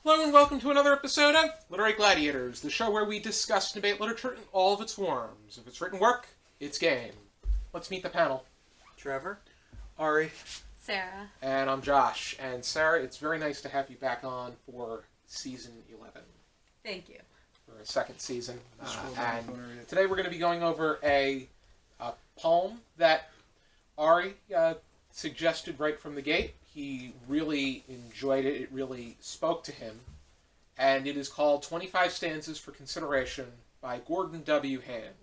Hello and welcome to another episode of Literary Gladiators, the show where we discuss and debate literature in all of its forms. If it's written work, it's game. Let's meet the panel. Trevor, Ari, Sarah. And I'm Josh. And Sarah, it's very nice to have you back on for season 11. Thank you. For a second season. And today we're going to be going over a poem that Ari suggested right from the gate. He really enjoyed it. It really spoke to him. And it is called 25 Stanzas for Consideration by Gordon W. Hand.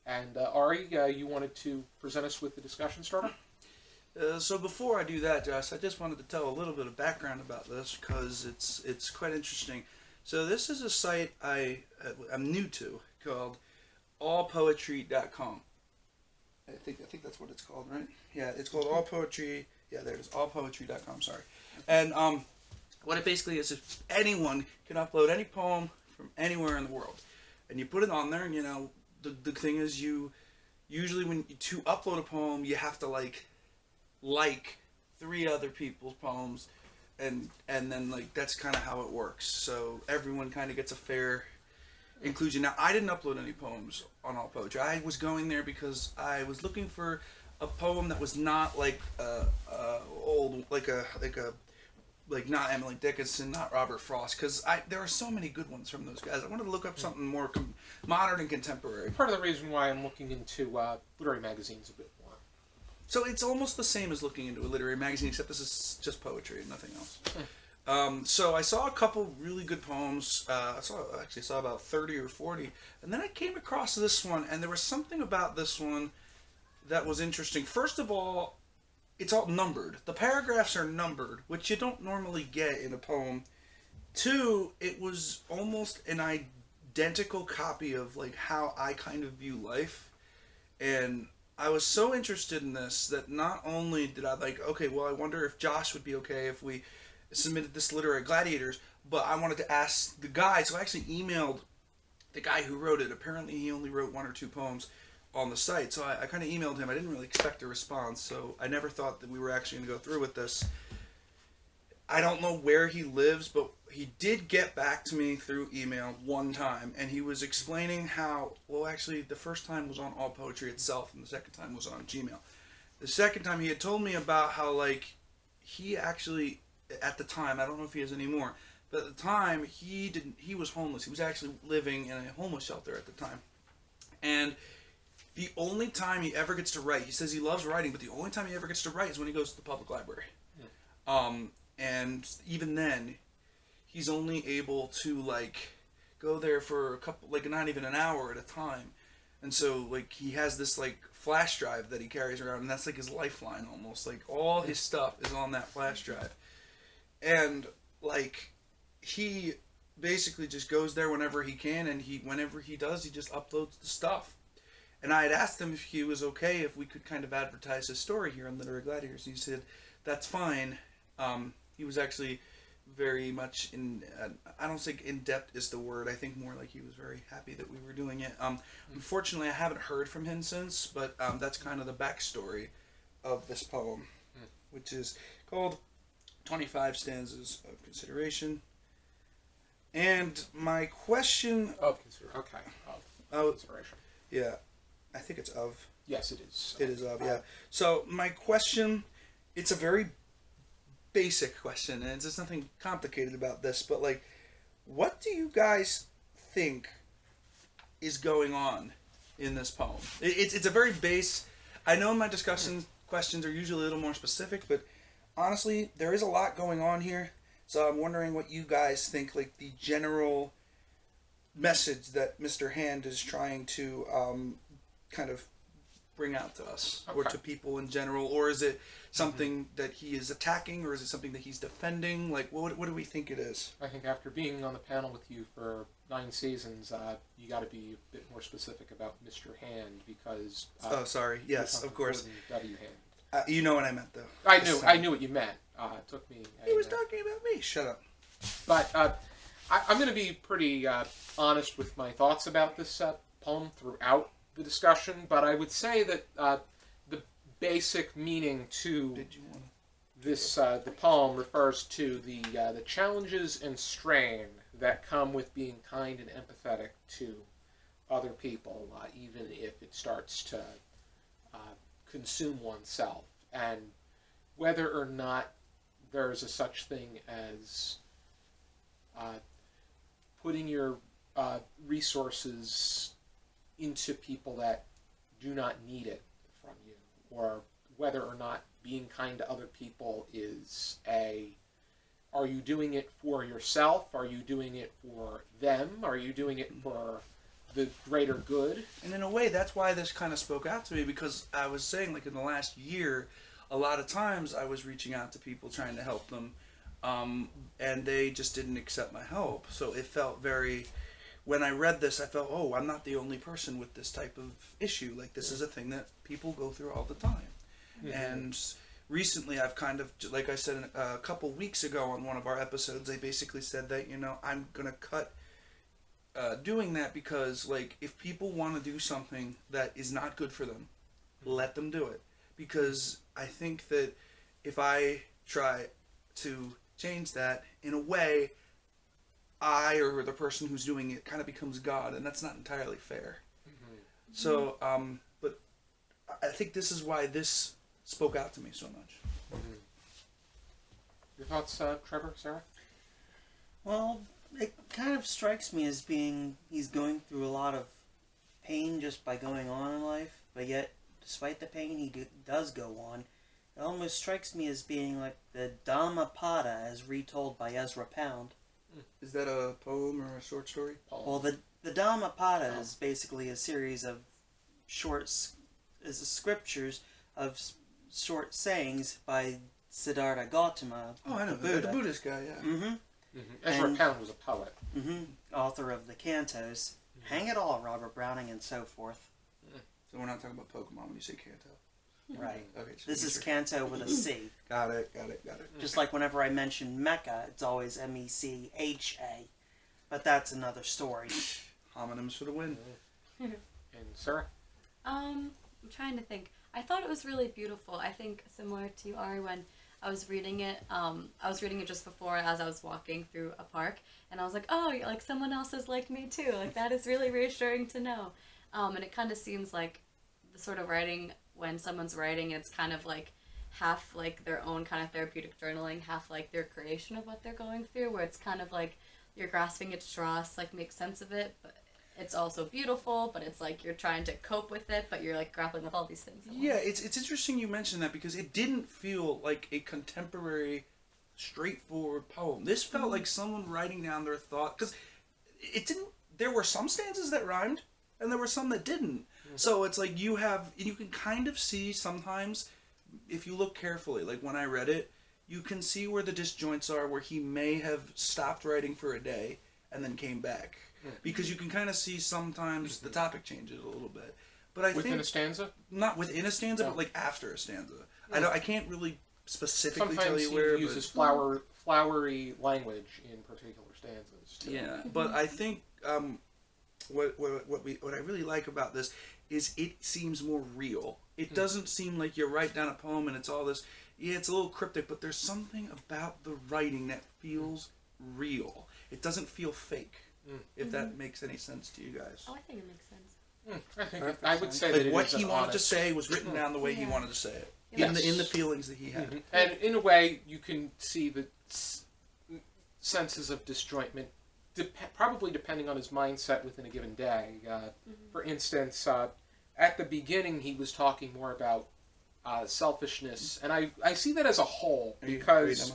And Ari, you wanted to present us with the discussion starter? So before I do that, Josh, I just wanted to tell a little bit of background about this because it's quite interesting. So this is a site I'm new to called allpoetry.com. I think that's what it's called, right? Yeah, it's called All Poetry. Yeah, there it is, allpoetry.com, sorry. And what it basically is anyone can upload any poem from anywhere in the world. And you put it on there, and, you know, the thing is usually to upload a poem, you have to, like 3 other people's poems, and then, like, that's kind of how it works. So everyone kind of gets a fair inclusion. Now, I didn't upload any poems on All Poetry. I was going there because I was looking for a poem that was not like old, like not Emily Dickinson, not Robert Frost, because there are so many good ones from those guys. I wanted to look up something more modern and contemporary. Part of the reason why I'm looking into literary magazines a bit more. So it's almost the same as looking into a literary magazine, except this is just poetry and nothing else. So I saw a couple really good poems. I saw about 30 or 40, and then I came across this one, and there was something about this one that was interesting. First of all, it's all numbered. The paragraphs are numbered, which you don't normally get in a poem. 2, it was almost an identical copy of like how I kind of view life. And I was so interested in this that not only did I okay, well, I wonder if Josh would be okay if we submitted this to Literary Gladiators, but I wanted to ask the guy, so I actually emailed the guy who wrote it. Apparently he only wrote 1 or 2 poems on the site, so I kind of emailed him. I didn't really expect a response, so I never thought that we were actually going to go through with this. I don't know where he lives, but he did get back to me through email one time, and he was explaining how, well, actually, the first time was on All Poetry itself, and the second time was on Gmail. The second time, he had told me about how, like, he actually, at the time, I don't know if he is anymore, but at the time, he was homeless. He was actually living in a homeless shelter at the time. And the only time he ever gets to write, he says he loves writing, but the only time he ever gets to write is when he goes to the public library. Yeah. And even then, he's only able to, like, go there for a couple, like, not even an hour at a time. And so, like, he has this, like, flash drive that he carries around, and that's, like, his lifeline almost. Like, all his stuff is on that flash drive. And, like, he basically just goes there whenever he can, and whenever he does, he just uploads the stuff. And I had asked him if he was okay if we could kind of advertise his story here on Literary Gladiators. He said, that's fine. He was actually very much I don't think in-depth is the word. I think more like he was very happy that we were doing it. Unfortunately, I haven't heard from him since, but that's kind of the backstory of this poem, which is called 25 Stanzas of Consideration. And my question... Of consideration. Okay. Of consideration. Yeah. I think it's of. Yes, it is. It is of, yeah. So my question, it's a very basic question, and there's nothing complicated about this, but, like, what do you guys think is going on in this poem? It's a very base. I know my discussion questions are usually a little more specific, but honestly, there is a lot going on here, so I'm wondering what you guys think, like, the general message that Mr. Hand is trying to kind of bring out to us, or to people in general, or is it something that he is attacking, or is it something that he's defending? Like, what do we think it is? I think after being on the panel with you for 9 seasons, you got to be a bit more specific about Mr. Hand, because... oh, sorry. Yes, of course. W. Hand. You know what I meant, though. I knew what you meant. It took me... He was talking about me. Shut up. But I'm going to be pretty honest with my thoughts about this poem throughout the discussion, but I would say that the basic meaning to the poem refers to the challenges and strain that come with being kind and empathetic to other people, even if it starts to consume oneself, and whether or not there's a such thing as putting your resources into people that do not need it from you, or whether or not being kind to other people is are you doing it for yourself? Are you doing it for them? Are you doing it for the greater good? And in a way, that's why this kind of spoke out to me, because I was saying, like, in the last year, a lot of times I was reaching out to people trying to help them, and they just didn't accept my help. So it felt very... When I read this, I felt, oh, I'm not the only person with this type of issue. Like, this is a thing that people go through all the time. Mm-hmm. And recently I've kind of, like I said a couple weeks ago on one of our episodes, I basically said that, I'm going to cut doing that because, like, if people want to do something that is not good for them, let them do it. Because I think that if I try to change that, in a way, I or the person who's doing it kind of becomes God, and that's not entirely fair. Mm-hmm. So, but I think this is why this spoke out to me so much. Mm-hmm. Your thoughts, Trevor, Sarah? Well, it kind of strikes me as being he's going through a lot of pain just by going on in life, but yet, despite the pain he does go on, it almost strikes me as being like the Dhammapada as retold by Ezra Pound. Is that a poem or a short story? Well, the Dhammapada is basically a series of scriptures of short sayings by Siddhartha Gautama. Oh, I know, the Buddhist guy, yeah. Mm-hmm. Mm-hmm. Ezra Pound was a poet. Mm-hmm. Author of the cantos. Mm-hmm. Hang it all, Robert Browning and so forth. So we're not talking about Pokemon when you say canto. Right. Okay. So this is canto with a C. Got it. Just like whenever I mention Mecca, it's always M-E-C-H-A. But that's another story. Homonyms for the win. And Sarah? I'm trying to think. I thought it was really beautiful. I think similar to you, Ari, when I was reading it. I was reading it just before as I was walking through a park, and I was like, oh, like someone else is like me too. Like that is really reassuring to know. And it kind of seems like the sort of writing, when someone's writing, it's kind of like half like their own kind of therapeutic journaling, half like their creation of what they're going through, where it's kind of like you're grasping at straws, like make sense of it, but it's also beautiful, but it's like you're trying to cope with it, but you're like grappling with all these things at once. Yeah, it's interesting you mentioned that, because it didn't feel like a contemporary, straightforward poem. This felt like someone writing down their thought, because it didn't. There were some stanzas that rhymed, and there were some that didn't. So it's like you can kind of see sometimes, if you look carefully, like when I read it, you can see where the disjoints are, where he may have stopped writing for a day and then came back. Because you can kind of see sometimes the topic changes a little bit. But I within think... a stanza? Not within a stanza, but like after a stanza. I can't really specifically tell you where. Sometimes he uses flowery language in particular stanzas, too. Yeah, but I think... What I really like about this is it seems more real. It doesn't seem like you write down a poem and it's all this. Yeah, it's a little cryptic, but there's something about the writing that feels real. It doesn't feel fake. If that makes any sense to you guys. Oh, I think it makes sense. I would say like that what he wanted to say was written down the way he wanted to say it. Yes. In the feelings that he had. And in a way, you can see the senses of disjointment, probably depending on his mindset within a given day. For instance, at the beginning, he was talking more about selfishness, and I see that as a whole, because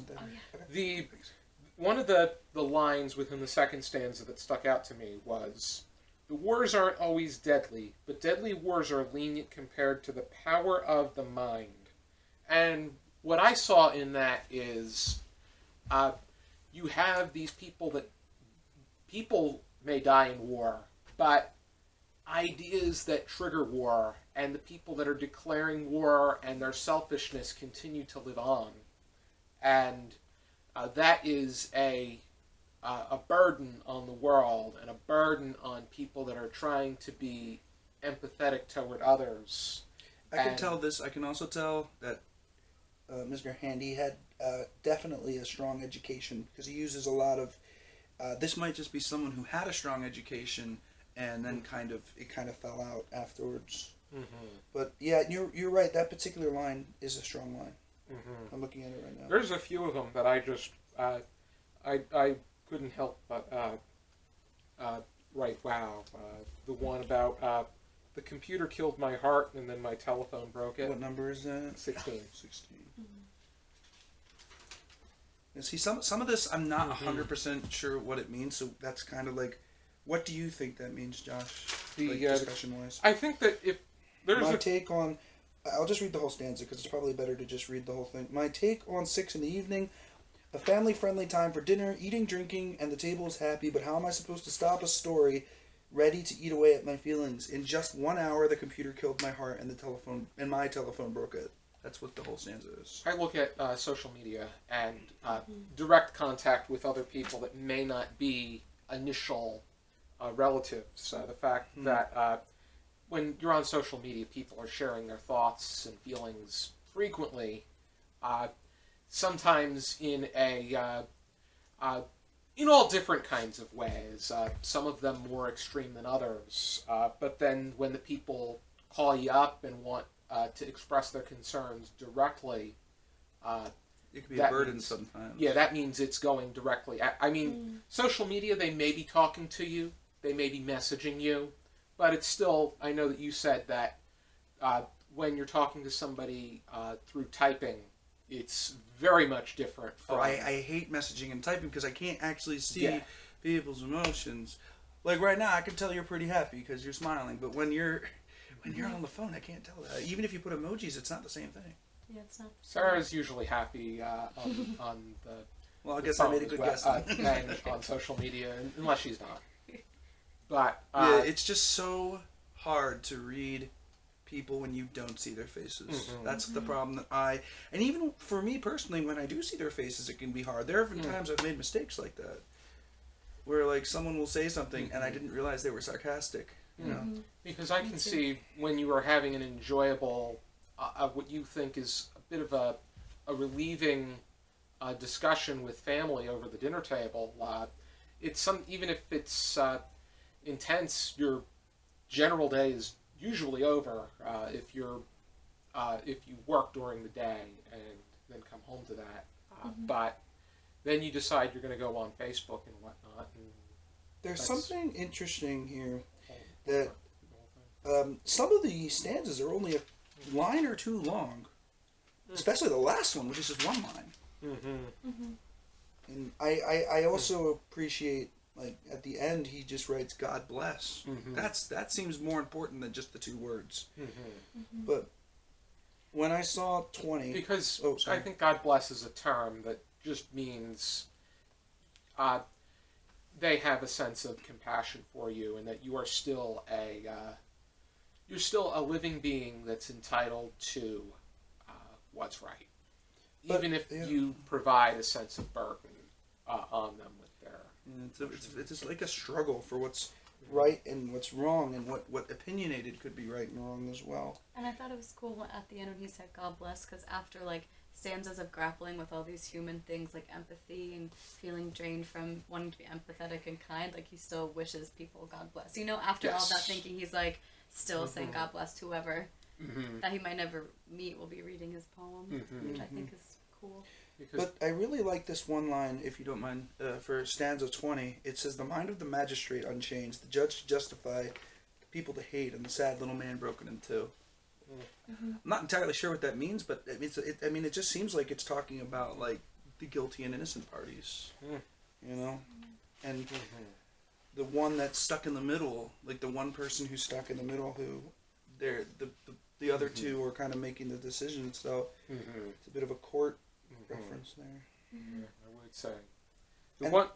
one of the lines within the second stanza that stuck out to me was, "The wars aren't always deadly, but deadly wars are lenient compared to the power of the mind." And what I saw in that is, you have these people may die in war, but ideas that trigger war and the people that are declaring war and their selfishness continue to live on. And that is a burden on the world, and a burden on people that are trying to be empathetic toward others. I can tell this. I can also tell that Mr. Handy had definitely a strong education, because he uses a lot of. This might just be someone who had a strong education and then it kind of fell out afterwards. Mm-hmm. But yeah, you're right. That particular line is a strong line. Mm-hmm. I'm looking at it right now. There's a few of them that I just I couldn't help but write. Wow, the one about the computer killed my heart and then my telephone broke it. What number is that? 16. 16. And see, some of this I'm not 100% sure what it means, so that's kind of like, what do you think that means, Josh? Like discussion-wise. I think that if there's my take on, I'll just read the whole stanza because it's probably better to just read the whole thing. My take on 6 in the evening, a family-friendly time for dinner, eating, drinking, and the table is happy, but how am I supposed to stop a story ready to eat away at my feelings? In just 1 hour, the computer killed my heart and my telephone broke it. That's what the whole stanza is. I look at social media and direct contact with other people that may not be initial relatives. The fact that when you're on social media, people are sharing their thoughts and feelings frequently, sometimes in all different kinds of ways. Some of them more extreme than others. But then when the people call you up and want to express their concerns directly, it could be a burden sometimes. Yeah, that means it's going directly. I mean, social media, they may be talking to you, they may be messaging you, but it's still, I know that you said that when you're talking to somebody through typing, it's very much different. I hate messaging and typing because I can't actually see people's emotions. Like right now, I can tell you're pretty happy because you're smiling, but when you're on the phone, I can't tell that. Even if you put emojis, it's not the same thing. Yeah, it's not. Sarah's usually happy on the. Well, I guess I made a good guess. And on social media, unless she's not. But yeah, it's just so hard to read people when you don't see their faces. Mm-hmm. That's the problem and even for me personally, when I do see their faces, it can be hard. There have been times I've made mistakes like that, where like someone will say something and I didn't realize they were sarcastic. You know, because I can see when you are having an enjoyable, what you think is a bit of a relieving discussion with family over the dinner table. It's even if it's intense, your general day is usually over if you work during the day and then come home to that. But then you decide you're going to go on Facebook and whatnot. And there's something interesting here. That some of the stanzas are only a line or two long, especially the last one, which is just one line. And I also appreciate, like, at the end he just writes "God bless." That seems more important than just the 2 words. But when I saw 20, because I think "God bless" is a term that just means they have a sense of compassion for you, and that you are still a living being that's entitled to what's right, even if you provide a sense of burden on them with their. It's just like a struggle for what's right and what's wrong, and what opinionated could be right and wrong as well. And I thought it was cool at the end when he said "God bless," because after like stanzas of grappling with all these human things like empathy and feeling drained from wanting to be empathetic and kind, like he still wishes people God bless. You know, after all that thinking, he's like still saying God bless to whoever that he might never meet will be reading his poem, which I think is cool. But I really like this one line, if you don't mind, for stanza 20. It says, "The mind of the magistrate unchanged, the judge to justify, the people to hate, and the sad little man broken in two." I'm not entirely sure what that means, but it just seems like it's talking about like the guilty and innocent parties, you know, and the one that's stuck in the middle, like the one person who's stuck in the middle, who the other two are kind of making the decision. So it's a bit of a court reference there. Yeah, I would say. Go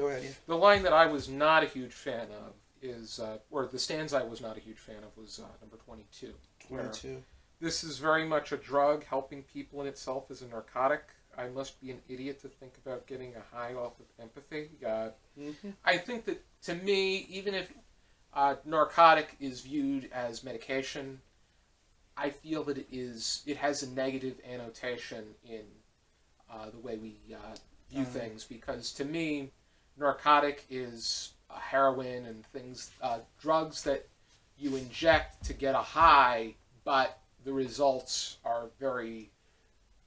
ahead. Yeah. The line that I was not a huge fan of is, or the stanza I was not a huge fan of was number 22. 22. This is very much a drug. Helping people in itself is a narcotic. I must be an idiot to think about getting a high off of empathy. I think that, to me, even if narcotic is viewed as medication, I feel that it has a negative annotation in the way we view things, because to me, narcotic is heroin and things, drugs that you inject to get a high, but the results are very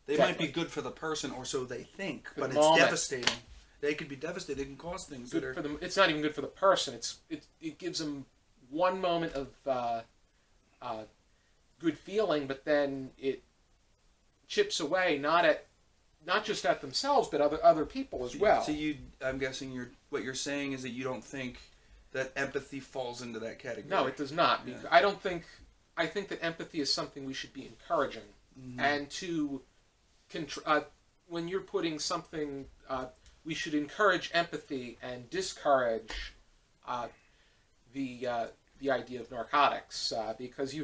They deadly. might be good for the person, or so they think, For but the it's moment. devastating. They could be devastating. They can cause things that Good are... for them. It's not even good for the person. It gives them one moment of good feeling, but then it chips away not just at themselves, but other people as well. So I'm guessing what you're saying is that you don't think that empathy falls into that category. No, it does not. Yeah. I think that empathy is something we should be encouraging, and to when you're putting something, we should encourage empathy and discourage the idea of narcotics, because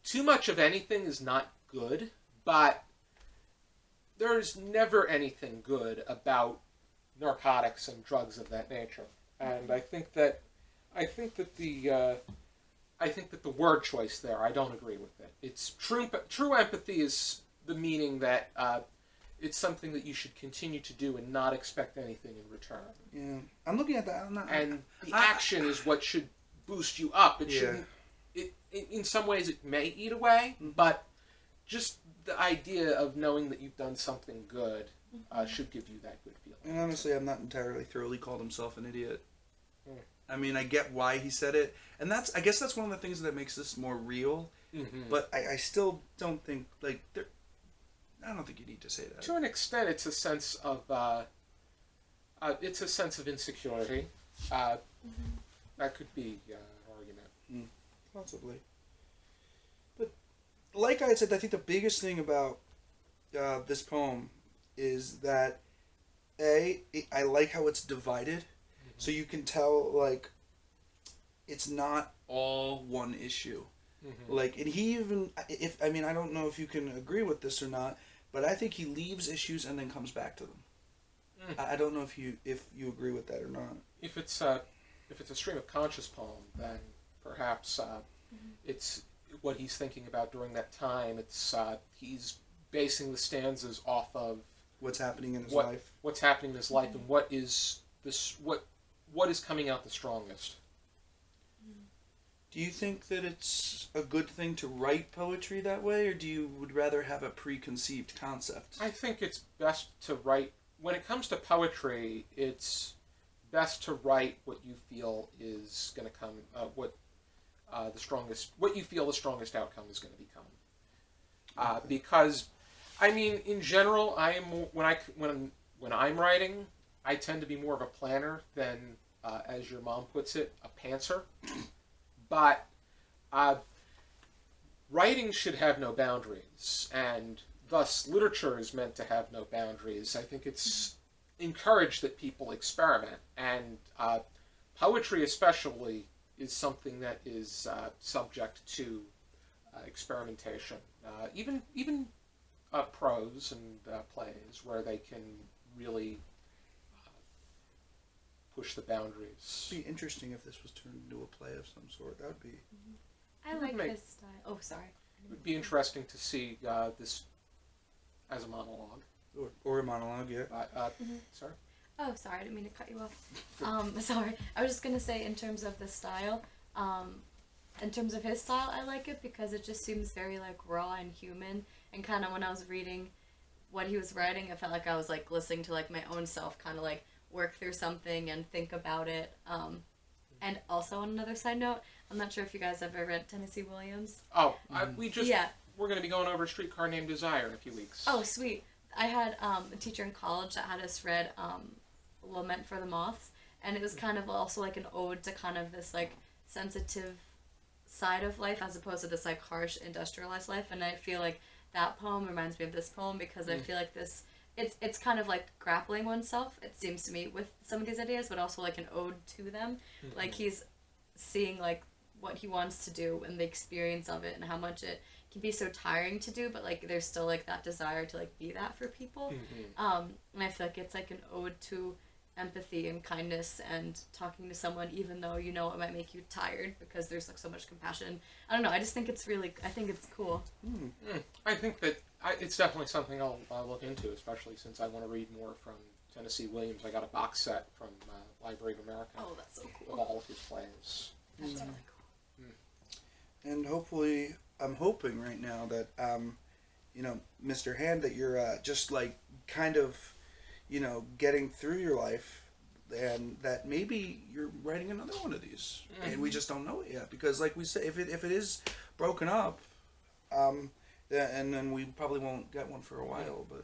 too much of anything is not good, but there's never anything good about narcotics and drugs of that nature. And I think that the word choice there, I don't agree with it. It's true empathy is the meaning that it's something that you should continue to do and not expect anything in return. Yeah, I'm looking at that. And the action is what should boost you up. It shouldn't. In some ways, it may eat away, but just the idea of knowing that you've done something good should give you that good feeling. And honestly, I'm not entirely thoroughly called himself an idiot. I mean, I get why he said it, and I guess that's one of the things that makes this more real. Mm-hmm. But I still don't think I don't think you need to say that. To an extent, it's a sense of insecurity. That could be an argument. Possibly. But like I said, I think the biggest thing about this poem is that I like how it's divided, so you can tell like it's not all one issue. Like, and he even I don't know if you can agree with this or not, but I think he leaves issues and then comes back to them. I don't know if you agree with that or not. If it's a stream of conscious poem, then perhaps it's what he's thinking about during that time. It's he's basing the stanzas off of what's happening in his life. What's happening in his life, and what is coming out the strongest. Do you think that it's a good thing to write poetry that way, or would rather have a preconceived concept? I think it's best to write. When it comes to poetry, it's best to write what you feel is going to come. What you feel the strongest outcome is going to become. Because, in general, I am when I'm writing, I tend to be more of a planner than, as your mom puts it, a pantser. But writing should have no boundaries, and thus literature is meant to have no boundaries. I think it's encouraged that people experiment, and poetry especially is something that is subject to experimentation. Even prose and plays where they can really push the boundaries. It'd be interesting if this was turned into a play of some sort. That would be... I like his style. Oh, sorry. It would be interesting to see this as a monologue. Or a monologue, yeah. Sorry? Oh, sorry, I didn't mean to cut you off. Sorry. I was just going to say, in terms of the style, in terms of his style, I like it because it just seems very, raw and human. And kind of when I was reading what he was writing, I felt like I was, listening to, my own self kind of, work through something and think about it. And also, on another side note, I'm not sure if you guys ever read Tennessee Williams. Oh, we're going to be going over A Streetcar Named Desire in a few weeks. Oh, sweet. I had a teacher in college that had us read Lament for the Moths, and it was kind of also an ode to kind of this sensitive side of life as opposed to this harsh industrialized life. And I feel like that poem reminds me of this poem because I feel like this it's kind of grappling oneself, it seems to me, with some of these ideas, but also an ode to them. He's seeing what he wants to do and the experience of it and how much it can be so tiring to do, but there's still that desire to be that for people. And I feel like it's an ode to empathy and kindness and talking to someone even though you know it might make you tired because there's like so much compassion. I don't know, I just think it's I think it's cool. I think that it's definitely something I'll look into, especially since I want to read more from Tennessee Williams. I got a box set from Library of America. Oh, that's so cool. With all of his plays. That's really cool. And hopefully, I'm hoping right now that, Mr. Hand, that you're just like kind of, getting through your life, and that maybe you're writing another one of these, and we just don't know it yet. Because, like we say, if it is broken up, and then we probably won't get one for a while. But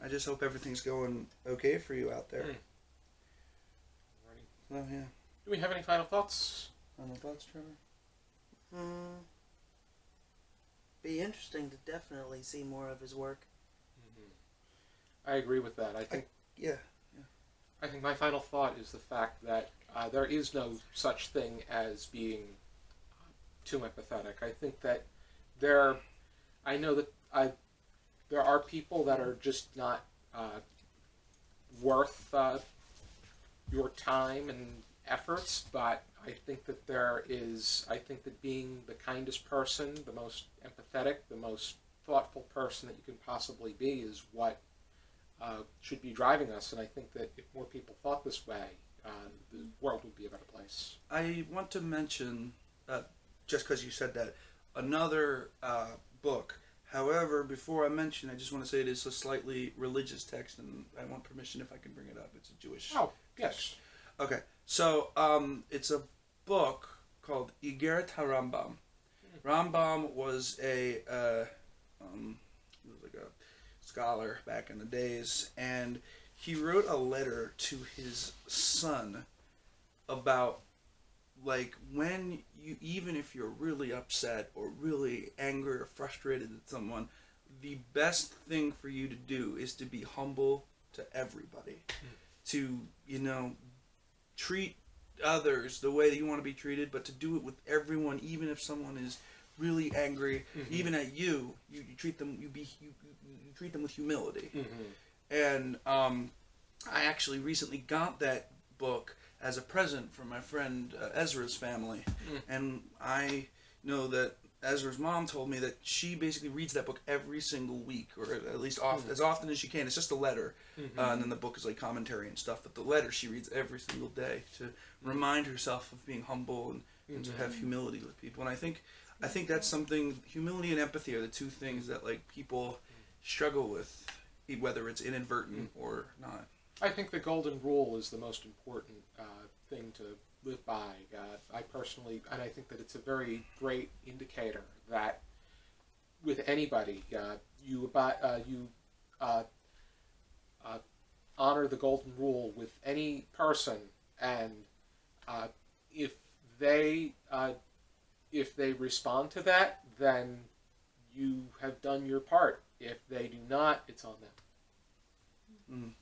I just hope everything's going okay for you out there. So yeah. Do we have any final thoughts? Final thoughts, Trevor? Be interesting to definitely see more of his work. I agree with that. I think I think my final thought is the fact that there is no such thing as being too empathetic. I think that I know that there are people that are just not worth your time and efforts, but I think that I think that being the kindest person, the most empathetic, the most thoughtful person that you can possibly be is what should be driving us. And I think that if more people thought this way, the world would be a better place. I want to mention, just because you said that, another book. However, before I mention, I just want to say it is a slightly religious text, and I want permission if I can bring it up. It's a Jewish Oh, yes. Okay, so it's a book called Igeret HaRambam. Rambam was a scholar back in the days, and he wrote a letter to his son about, like, when you, even if you're really upset or really angry or frustrated at someone, the best thing for you to do is to be humble to everybody. To, treat others the way that you want to be treated, but to do it with everyone, even if someone is really angry, even at you, you treat them. You treat them with humility. And I actually recently got that book as a present from my friend Ezra's family, and I know that Ezra's mom told me that she basically reads that book every single week, or at least as often as she can. It's just a letter, and then the book is like commentary and stuff, but the letter she reads every single day to remind herself of being humble and to have humility with people. And I think that's something. Humility and empathy are the two things that, like, people struggle with, whether it's inadvertent or not. I think the golden rule is the most important thing to live by. I personally, and I think that it's a very great indicator that with anybody, you honor the golden rule with any person, and if they respond to that, then you have done your part. If they do not, it's on them.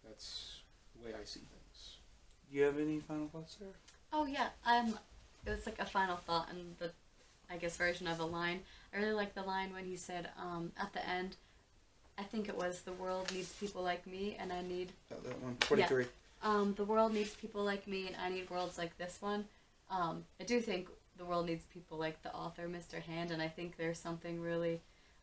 That's the way I see things. Do you have any final thoughts, Sarah? Oh yeah, it was like a final thought and the, I guess, version of a line. I really like the line when he said, at the end, I think it was, the world needs people like me and I need... Oh, that one, 23. Yeah. The world needs people like me and I need worlds like this one. I do think the world needs people like the author, Mr. Hand, and I think there's something really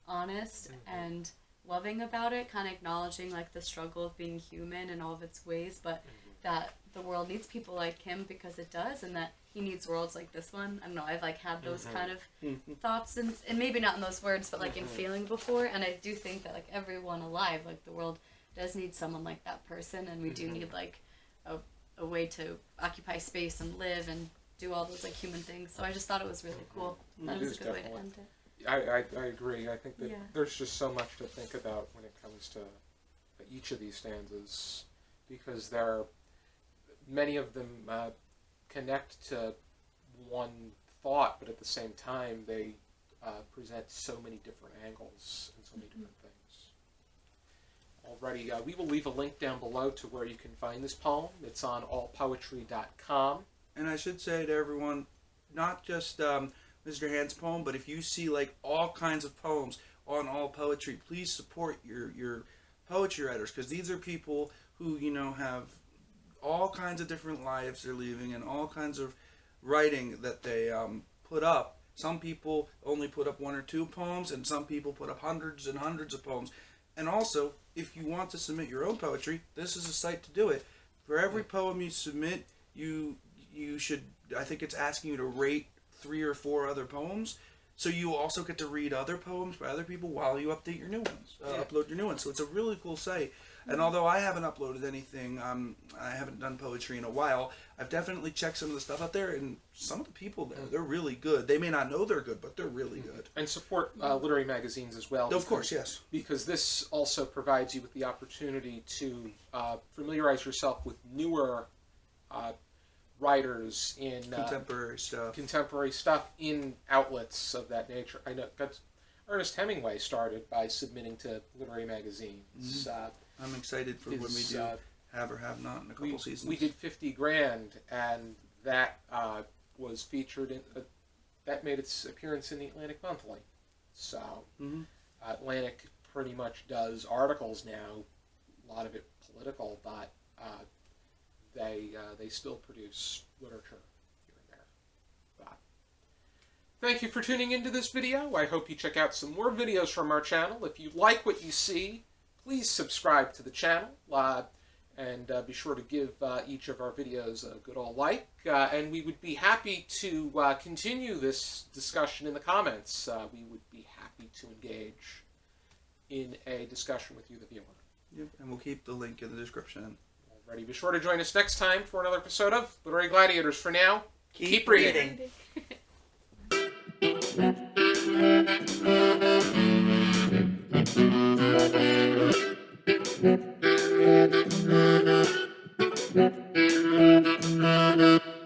honest and loving about it, kind of acknowledging, like, the struggle of being human in all of its ways, but that the world needs people like him because it does, and that he needs worlds like this one. I don't know, I've, like, had those kind of thoughts, and maybe not in those words, but, like, in feeling before, and I do think that, like, everyone alive, like, the world does need someone like that person, and we do need, like, a way to occupy space and live and do all those, like, human things. So I just thought it was really cool. That was a good way to end it. I agree. I think that there's just so much to think about when it comes to each of these stanzas, because many of them connect to one thought, but at the same time they present so many different angles and so many different things. Alrighty, we will leave a link down below to where you can find this poem. It's on allpoetry.com. And I should say to everyone, not just Mr. Hand's poem, but if you see, like, all kinds of poems on All Poetry, please support your poetry writers, because these are people who, have all kinds of different lives they're leaving and all kinds of writing that they put up. Some people only put up 1 or 2 poems, and some people put up hundreds and hundreds of poems. And also, if you want to submit your own poetry, this is a site to do it. For every poem you submit, you should, I think it's asking you to rate 3 or 4 other poems. So you also get to read other poems by other people while you update your new ones, upload your new ones. So it's a really cool site. And although I haven't uploaded anything, I haven't done poetry in a while, I've definitely checked some of the stuff out there, and some of the people there, they're really good. They may not know they're good, but they're really good. And support literary magazines as well. Of course, yes. Because this also provides you with the opportunity to familiarize yourself with newer writers in contemporary stuff in outlets of that nature. I know that's Ernest Hemingway started by submitting to literary magazines. I'm excited for when we do Have or Have Not in a couple seasons. We did 50 Grand, and that was featured in that made its appearance in the Atlantic Monthly. So Atlantic pretty much does articles now, a lot of it political, but they still produce literature here and there. But thank you for tuning into this video. I hope you check out some more videos from our channel. If you like what you see, please subscribe to the channel, and be sure to give each of our videos a good old like. And we would be happy to continue this discussion in the comments. We would be happy to engage in a discussion with you, the viewer. Yep, and we'll keep the link in the description. Alrighty, be sure to join us next time for another episode of Literary Gladiators. For now, keep reading. Thank you.